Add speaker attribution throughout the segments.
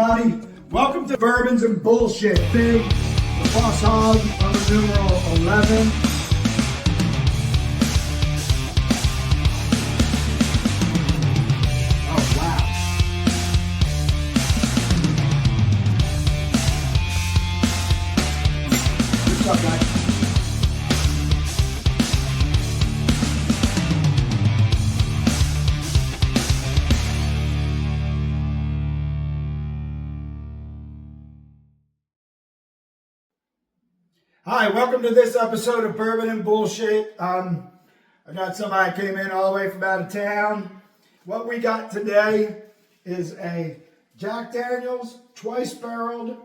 Speaker 1: everybody. Welcome to Bourbons and Bullshit. Big, the Boss Hog on the numeral 11. Oh, wow. What's up, guys? Hi, welcome to this episode of Bourbon and Bullshit. I got somebody that came in all the way from out of town. What we got today is a Jack Daniel's twice barreled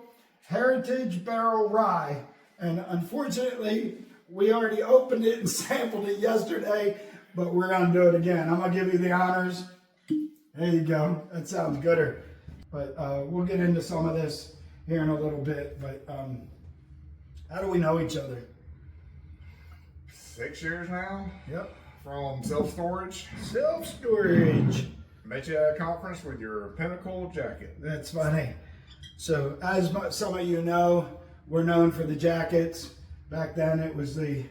Speaker 1: Heritage Barrel Rye. And unfortunately, we already opened it and sampled it yesterday, but we're gonna do it again. I'm gonna give you the honors. There you go, that sounds gooder. But we'll get into some of this here in a little bit. But how do we know each other?
Speaker 2: 6 years now.
Speaker 1: Yep.
Speaker 2: From self-storage.
Speaker 1: Self-storage.
Speaker 2: Met you at a conference with your Pinnacle jacket.
Speaker 1: That's funny. So as some of you know, we're known for the jackets. Back then it was the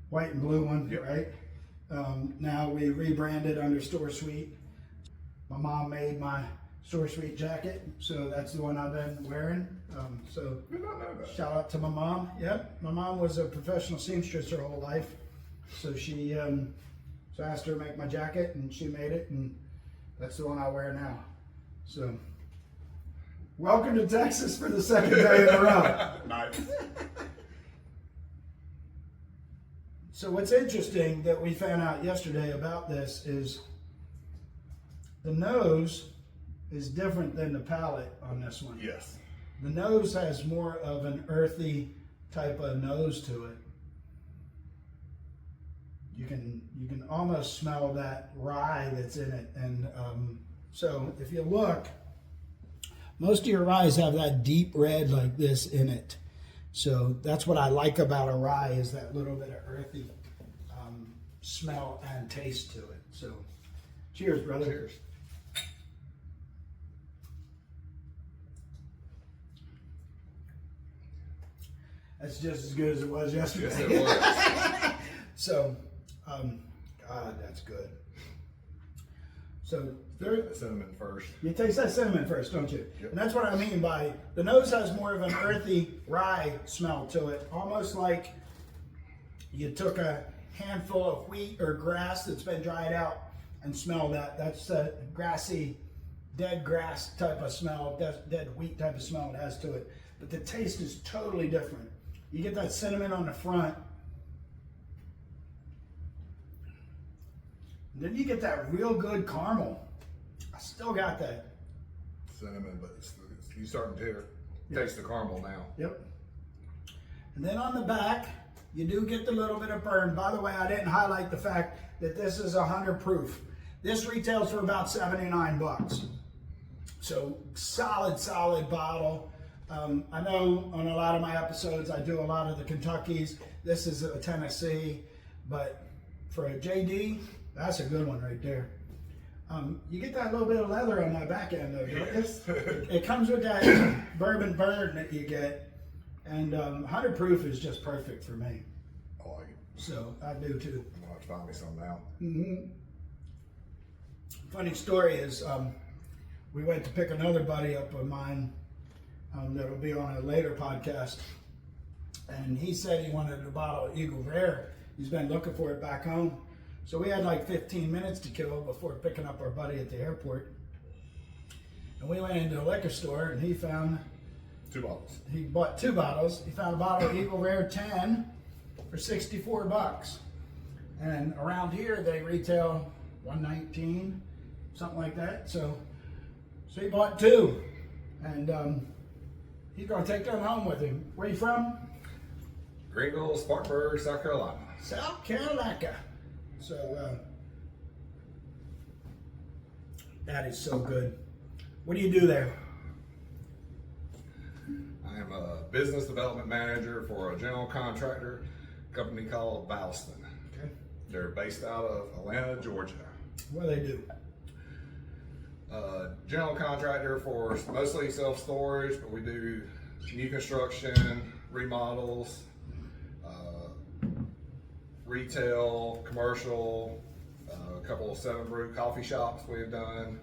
Speaker 1: white and blue one,
Speaker 2: yep.
Speaker 1: Right? Now we rebranded under Store Suite. My mom made my Store Suite jacket, so that's the one I've been wearing. So
Speaker 2: Did not know that.
Speaker 1: Shout out to my mom. Yep, my mom was a professional seamstress her whole life, so she so I asked her to make my jacket, and she made it, and that's the one I wear now. So welcome to Texas for the second day in a row.
Speaker 2: Nice.
Speaker 1: So what's interesting that we found out yesterday about this is the nose is different than the palate on this one.
Speaker 2: Yes.
Speaker 1: The nose has more of an earthy type of nose to it. You can almost smell that rye that's in it. And so if you look, most of your ryes have that deep red like this in it. So that's what I like about a rye, is that little bit of earthy smell and taste to it. So cheers, brother.
Speaker 2: Cheers.
Speaker 1: That's just as good as it was yesterday.
Speaker 2: Yes, it was.
Speaker 1: So, God, that's good. So,
Speaker 2: The cinnamon first.
Speaker 1: you taste that cinnamon first, don't you?
Speaker 2: Yep.
Speaker 1: And that's what I mean by the nose has more of an earthy rye smell to it, almost like you took a handful of wheat or grass that's been dried out and smell that. That's a grassy, dead grass type of smell, dead wheat type of smell it has to it. But the taste is totally different. You get that cinnamon on the front, and then you get that real good caramel. I still got that.
Speaker 2: Cinnamon, but you starting to taste the caramel now.
Speaker 1: Yep. And then on the back, you do get the little bit of burn. By the way, I didn't highlight the fact that this is 100 proof. This retails for about 79 bucks. So solid bottle. I know on a lot of my episodes, I do a lot of the Kentuckys. This is a Tennessee, but for a JD, that's a good one right there. You get that little bit of leather on that back end though, don't you?
Speaker 2: Yes.
Speaker 1: It comes with that bourbon burn that you get, and 100 proof is just perfect for me.
Speaker 2: I like it.
Speaker 1: So I do too.
Speaker 2: I'm gonna have to find me some now.
Speaker 1: Mm-hmm. Funny story is, we went to pick another buddy up of mine that'll be on a later podcast, and he said he wanted a bottle of Eagle Rare. He's been looking for it back home. So we had like 15 minutes to kill before picking up our buddy at the airport. And we went into a liquor store, and he found
Speaker 2: 2 bottles.
Speaker 1: He bought 2 bottles. He found a bottle of Eagle Rare 10 for 64 bucks. And around here they retail 119, something like that. So he bought 2. And he's gonna take them home with him. Where you from?
Speaker 2: Greenville, Spartanburg, South Carolina.
Speaker 1: South Carolina. So that is so good. What do you do there?
Speaker 2: I am a business development manager for a general contractor company called Valston.
Speaker 1: Okay.
Speaker 2: They're based out of Atlanta, Georgia.
Speaker 1: What do they do?
Speaker 2: General contractor for mostly self-storage, but we do new construction, remodels, retail, commercial, a couple of 7 brew coffee shops we have done.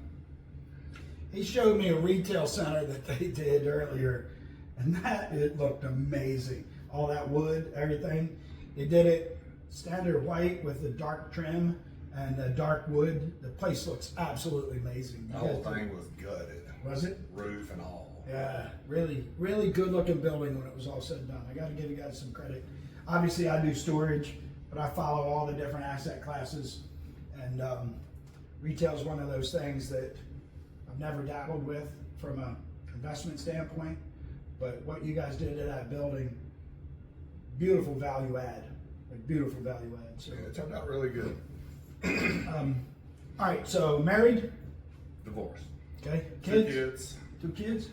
Speaker 1: He showed me a retail center that they did earlier, and it looked amazing. All that wood, everything. They did it standard white with the dark trim and the dark wood. The place looks absolutely amazing.
Speaker 2: The whole thing was gutted.
Speaker 1: Was it?
Speaker 2: Roof and all.
Speaker 1: Yeah, really, really good looking building when it was all said and done. I got to give you guys some credit. Obviously, I do storage, but I follow all the different asset classes, and retail is one of those things that I've never dabbled with from an investment standpoint. But what you guys did to that building, beautiful value add, like beautiful value add. So
Speaker 2: Yeah, it turned out really good.
Speaker 1: all right, so married,
Speaker 2: Divorce.
Speaker 1: okay,
Speaker 2: 2
Speaker 1: kids,
Speaker 2: kids.
Speaker 1: 2 kids.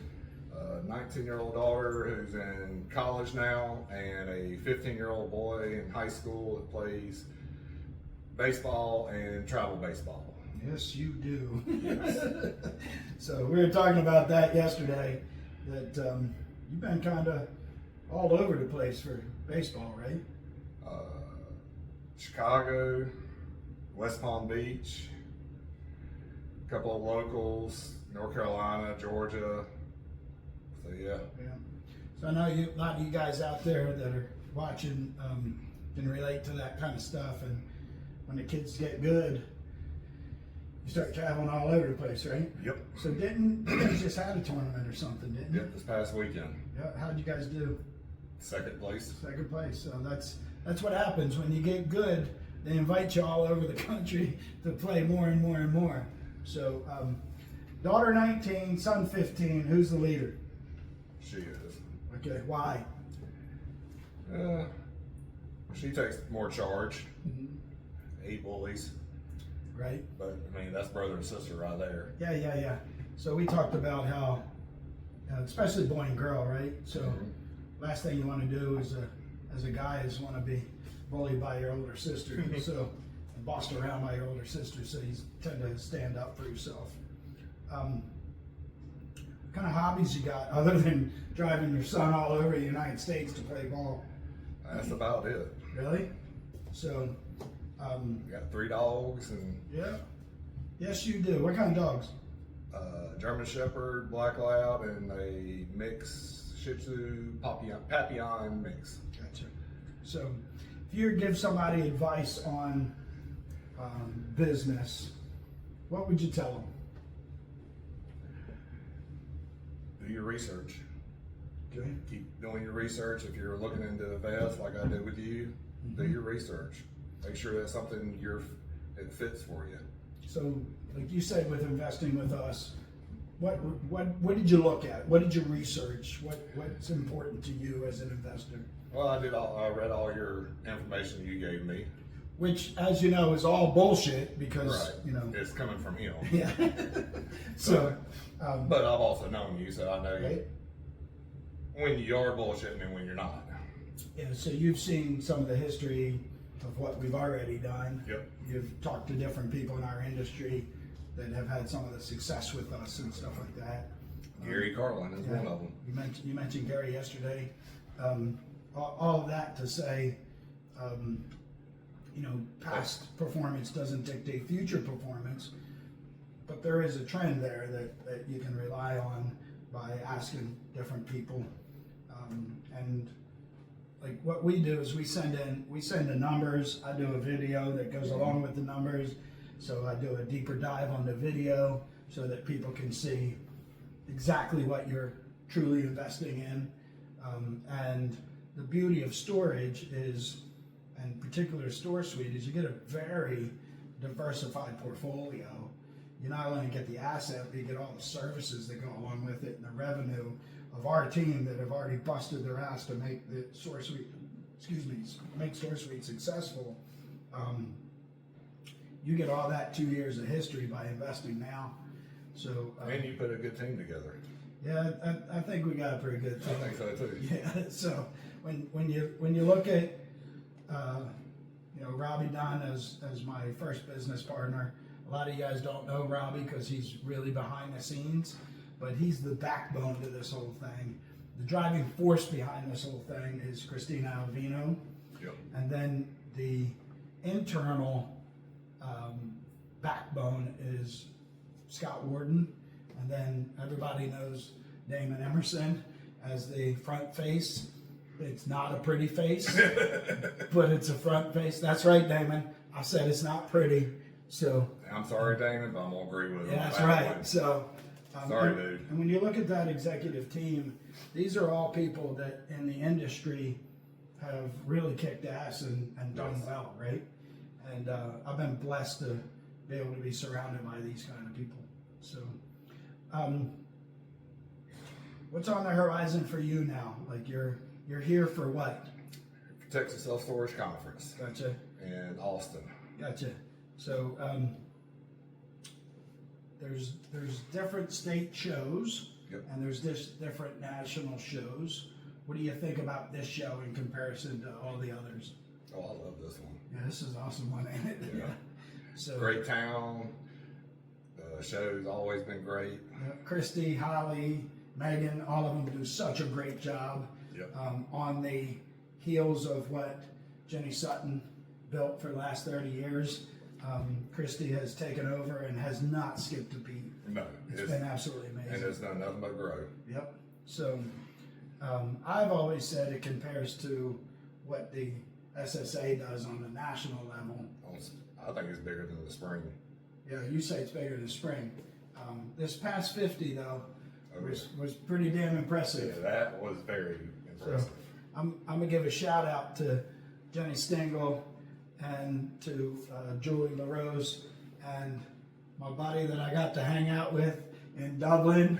Speaker 2: A 19-year-old daughter who's in college now, and a 15-year-old boy in high school that plays baseball and travel baseball.
Speaker 1: Yes, you do.
Speaker 2: Yes.
Speaker 1: So we were talking about that yesterday, that you've been kind of all over the place for baseball, right?
Speaker 2: Chicago, West Palm Beach, a couple of locals, North Carolina, Georgia. So yeah.
Speaker 1: Yeah. So I know a lot of you guys out there that are watching can relate to that kind of stuff. And when the kids get good, you start traveling all over the place, right?
Speaker 2: Yep.
Speaker 1: So you guys just had a tournament or something, didn't you?
Speaker 2: Yep. This past weekend.
Speaker 1: Yeah. How'd you guys do?
Speaker 2: Second place.
Speaker 1: Second place. So that's what happens when you get good. They invite you all over the country to play more and more and more. So daughter 19, son 15. Who's the leader?
Speaker 2: She is.
Speaker 1: Okay. Why?
Speaker 2: She takes more charge. 8 bullies.
Speaker 1: Right.
Speaker 2: But I mean, that's brother and sister right there.
Speaker 1: Yeah. So we talked about how, especially boy and girl, right? So last thing you want to do as a guy is want to be bullied by your older sister, so and bossed around by your older sister. So you tend to stand up for yourself. What kind of hobbies you got other than driving your son all over the United States to play ball?
Speaker 2: That's about it.
Speaker 1: Really? So.
Speaker 2: We got 3 dogs and
Speaker 1: Yeah. Yes, you do. What kind of dogs?
Speaker 2: German Shepherd, Black Lab, and a mix Shih Tzu Papillon mix.
Speaker 1: Gotcha. So, if you were to give somebody advice on business, what would you tell them?
Speaker 2: Do your research.
Speaker 1: Okay.
Speaker 2: Keep doing your research. If you're looking into invest like I did with you, do your research. Make sure that's something it fits for you.
Speaker 1: So, like you said, with investing with us, what did you look at? What did you research? What's important to you as an investor?
Speaker 2: Well, I read all your information you gave me.
Speaker 1: Which, as you know, is all bullshit because
Speaker 2: It's coming from him.
Speaker 1: Yeah. So,
Speaker 2: but I've also known you, so I know
Speaker 1: right?
Speaker 2: when you are bullshitting and when you're not.
Speaker 1: Yeah. So you've seen some of the history of what we've already done.
Speaker 2: Yep.
Speaker 1: You've talked to different people in our industry that have had some of the success with us and stuff like that.
Speaker 2: Gary Carlin is one of them.
Speaker 1: You mentioned Gary yesterday. All of that to say, past performance doesn't dictate future performance, but there is a trend there that you can rely on by asking different people, and like what we do is we send the numbers. I do a video that goes along with the numbers. So I do a deeper dive on the video so that people can see exactly what you're truly investing in. And the beauty of storage is, and particular store suite, is you get a very diversified portfolio. You not only get the asset, but you get all the services that go along with it and the revenue of our team that have already busted their ass to make the store suite, make store suite successful. You get all that 2 years of history by investing now. So
Speaker 2: And you put a good team together.
Speaker 1: yeah, I think we got a pretty good team.
Speaker 2: I think so too.
Speaker 1: Yeah. So when you look at Robbie Dunn as my first business partner, a lot of you guys don't know Robbie because he's really behind the scenes, but he's the backbone to this whole thing. The driving force behind this whole thing is Christina Alvino.
Speaker 2: Yep.
Speaker 1: And then the internal backbone is Scott Warden. And then everybody knows Damon Emerson as the front face. It's not a pretty face, but it's a front face. That's right, Damon. I said it's not pretty. So
Speaker 2: I'm sorry, Damon, but I'm gonna agree with him.
Speaker 1: yeah, that's right. So
Speaker 2: sorry, dude.
Speaker 1: And when you look at that executive team, these are all people that in the industry have really kicked ass and done well, right? And I've been blessed to be able to be surrounded by these kind of people. So, what's on the horizon for you now? Like you're here for what?
Speaker 2: Texas Self Storage Conference.
Speaker 1: Gotcha.
Speaker 2: In Austin.
Speaker 1: Gotcha. So there's different state shows,
Speaker 2: Yep.
Speaker 1: and there's different national shows. What do you think about this show in comparison to all the others?
Speaker 2: Oh, I love this one.
Speaker 1: Yeah, this is an awesome one, ain't it?
Speaker 2: Yeah.
Speaker 1: So
Speaker 2: Great town. The show's always been great.
Speaker 1: Christy, Holly, Megan, all of them do such a great job.
Speaker 2: Yep.
Speaker 1: On the heels of what Jenny Sutton built for the last 30 years. Christy has taken over and has not skipped a beat.
Speaker 2: No,
Speaker 1: It's been absolutely amazing.
Speaker 2: and it's done nothing but grow.
Speaker 1: Yep. So I've always said it compares to what the SSA does on the national level.
Speaker 2: I think it's bigger than the spring.
Speaker 1: Yeah, you say it's bigger than spring. This past 50 though was pretty damn impressive.
Speaker 2: Yeah, that was very impressive.
Speaker 1: So I'm gonna give a shout out to Jenny Stengel and to Julie LaRose and my buddy that I got to hang out with in Dublin,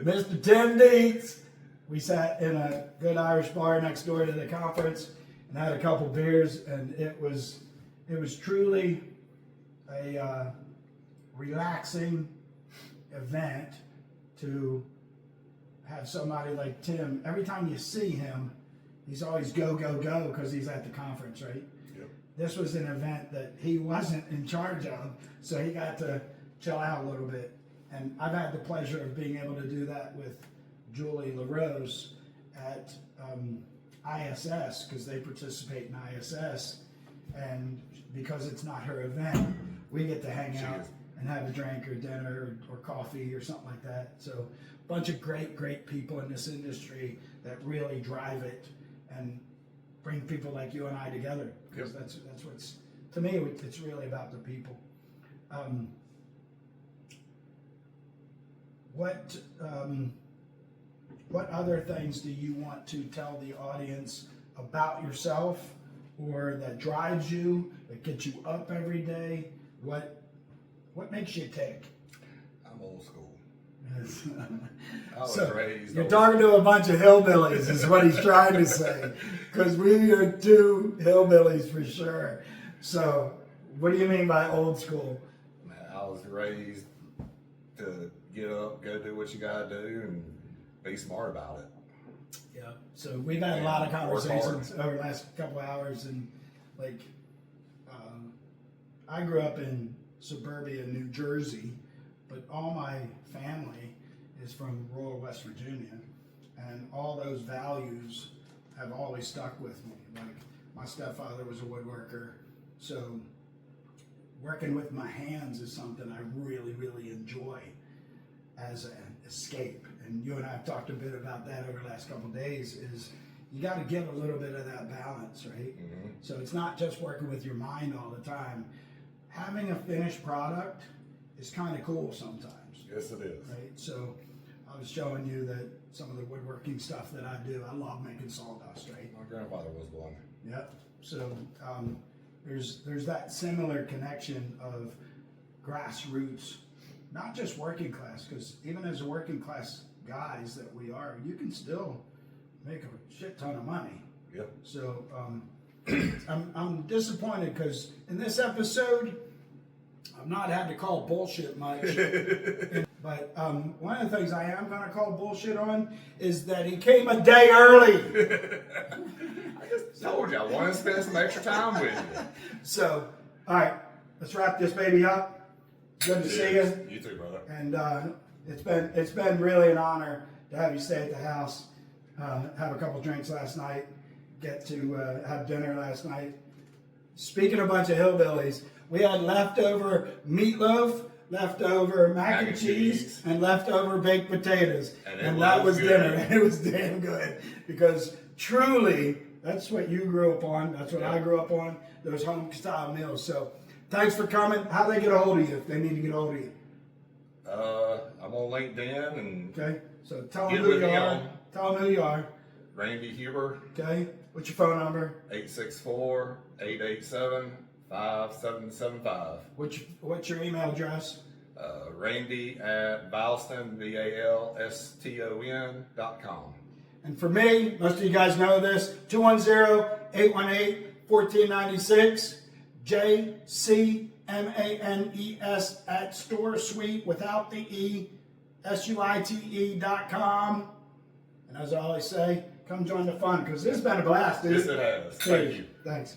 Speaker 1: Mr. Tim Deeds. We sat in a good Irish bar next door to the conference and had a couple beers, and it was truly a relaxing event to have somebody like Tim. Every time you see him, he's always go, go, go because he's at the conference, right?
Speaker 2: Yep.
Speaker 1: This was an event that he wasn't in charge of, so he got to chill out a little bit. And I've had the pleasure of being able to do that with Julie LaRose at ISS because they participate in ISS. And because it's not her event, we get to hang out and have a drink or dinner or coffee or something like that. So a bunch of great people in this industry that really drive it and bring people like you and I together. Because that's what's, to me, it's really about the people. What other things do you want to tell the audience about yourself, or that drives you, that gets you up every day? What makes you tick?
Speaker 2: I'm old school.
Speaker 1: Yes.
Speaker 2: I was
Speaker 1: So,
Speaker 2: raised.
Speaker 1: you're talking to a bunch of hillbillies, is what he's trying to say, because we are two hillbillies for sure. So, what do you mean by old school?
Speaker 2: Man, I was raised to get up, go do what you gotta do, and be smart about it.
Speaker 1: Yeah. So we've had a lot of conversations over the last couple of hours, and like, I grew up in suburbia New Jersey, but all my family is from rural West Virginia, and all those values have always stuck with me. Like, my stepfather was a woodworker, so working with my hands is something I really enjoy as an escape. And you and I have talked a bit about that over the last couple of days, is you got to get a little bit of that balance, right?
Speaker 2: Mm-hmm.
Speaker 1: So it's not just working with your mind all the time. Having a finished product is kind of cool sometimes.
Speaker 2: Yes, it is.
Speaker 1: Right? So I was showing you that some of the woodworking stuff that I do, I love making sawdust, right?
Speaker 2: My grandfather was one.
Speaker 1: Yep. So there's that similar connection of grassroots, not just working class, because even as a working class guys that we are, you can still make a shit ton of money.
Speaker 2: Yep.
Speaker 1: So I'm disappointed because in this episode, I've not had to call bullshit much. But one of the things I am going to call bullshit on is that he came a day early.
Speaker 2: I just told you I wanted to spend some extra time with you.
Speaker 1: So, all right, let's wrap this baby up. Good to see you.
Speaker 2: You too, brother.
Speaker 1: And it's been really an honor to have you stay at the house, have a couple drinks last night, get to have dinner last night. Speaking of a bunch of hillbillies, we had leftover meatloaf, leftover mac and cheese, and leftover baked potatoes. And that was dinner. And it was damn good because truly, that's what you grew up on. That's what I grew up on, those home style meals. So thanks for coming. How do they get a hold of you if they need to get a hold of you?
Speaker 2: I'm on LinkedIn and
Speaker 1: Okay, so tell them who you are. Tell them who you are.
Speaker 2: Randy Huber.
Speaker 1: Okay, what's your phone number?
Speaker 2: 864-887-5775.
Speaker 1: What's your email address?
Speaker 2: Randy at Valston, VALSTON.com.
Speaker 1: And for me, most of you guys know this, 210-818-1496, JCMANES at Store Suite without the E, SUITE.com. And as I always say, come join the fun because this has been a blast, dude.
Speaker 2: Yes, it has. Thank you.
Speaker 1: Thanks.